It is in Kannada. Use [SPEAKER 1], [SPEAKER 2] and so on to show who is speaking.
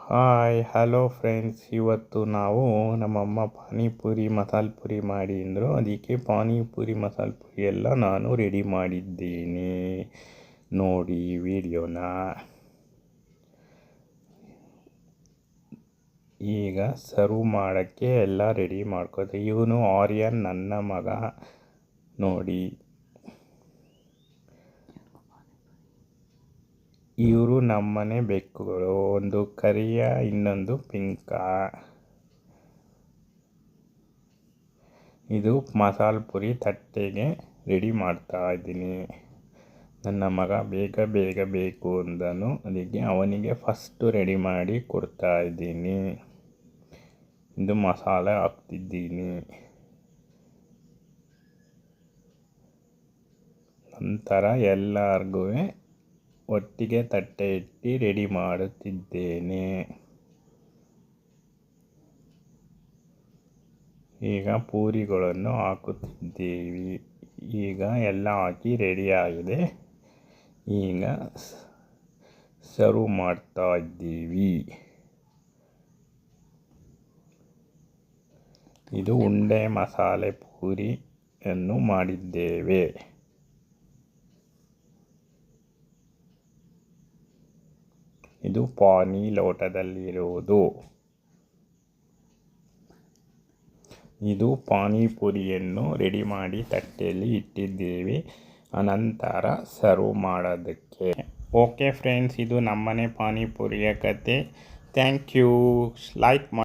[SPEAKER 1] ಹಾಯ್ ಹಲೋ ಫ್ರೆಂಡ್ಸ್, ಇವತ್ತು ನಾವು ನಮ್ಮಮ್ಮ ಪಾನಿಪುರಿ ಮಸಾಲೆ ಪುರಿ ಮಾಡಿ ಅಂದರು. ಅದಕ್ಕೆ ಪಾನಿಪುರಿ ಮಸಾಲೆ ಪುರಿ ಎಲ್ಲ ನಾನು ರೆಡಿ ಮಾಡಿದ್ದೇನೆ. ನೋಡಿ ವಿಡಿಯೋನ. ಈಗ ಸರ್ವ್ ಮಾಡೋಕ್ಕೆ ಎಲ್ಲ ರೆಡಿ ಮಾಡ್ಕೋತೆ. ಇವನು ಆರ್ಯನ್, ನನ್ನ ಮಗ. ನೋಡಿ, ಇವರು ನಮ್ಮನೆ ಬೆಕ್ಕುಗಳು. ಒಂದು ಕರಿಯ, ಇನ್ನೊಂದು ಪಿಂಕ. ಇದು ಮಸಾಲೆ ಪುರಿ ತಟ್ಟೆಗೆ ರೆಡಿ ಮಾಡ್ತಾ ಇದ್ದೀನಿ. ನನ್ನ ಮಗ ಬೇಗ ಬೇಗ ಬೇಕು ಅಂದನು, ಅದಕ್ಕೆ ಅವನಿಗೆ ಫಸ್ಟು ರೆಡಿ ಮಾಡಿ ಕೊಡ್ತಾ ಇದ್ದೀನಿ. ಇದು ಮಸಾಲೆ ಹಾಕ್ತಿದ್ದೀನಿ. ನಂತರ ಎಲ್ಲರಿಗೂ ಒಟ್ಟಿಗೆ ತಟ್ಟೆ ಇಟ್ಟು ರೆಡಿ ಮಾಡುತ್ತಿದ್ದೇನೆ. ಈಗ ಪೂರಿಗಳನ್ನು ಹಾಕುತ್ತಿದ್ದೇವೆ. ಈಗ ಎಲ್ಲ ಹಾಕಿ ರೆಡಿಯಾಗಿದೆ. ಈಗ ಸರ್ವ್ ಮಾಡ್ತಾ ಇದ್ದೀವಿ. ಇದು ಉಂಡೆ ಮಸಾಲೆ ಪೂರಿಯನ್ನು ಮಾಡಿದ್ದೇವೆ. ಇದು ಪಾನಿ ಲೋಟದಲ್ಲಿರುವುದು. ಇದು ಪಾನಿಪುರಿಯನ್ನು ರೆಡಿ ಮಾಡಿ ತಟ್ಟೆಯಲ್ಲಿ ಇಟ್ಟಿದ್ದೇವೆ. ಅನಂತರ ಸರ್ವ್ ಮಾಡೋದಕ್ಕೆ. ಓಕೆ ಫ್ರೆಂಡ್ಸ್, ಇದು ನಮ್ಮನೆ ಪಾನಿಪುರಿಯ ಕತೆ. Thank you. ಲೈಕ್ ಮಾಡಿ.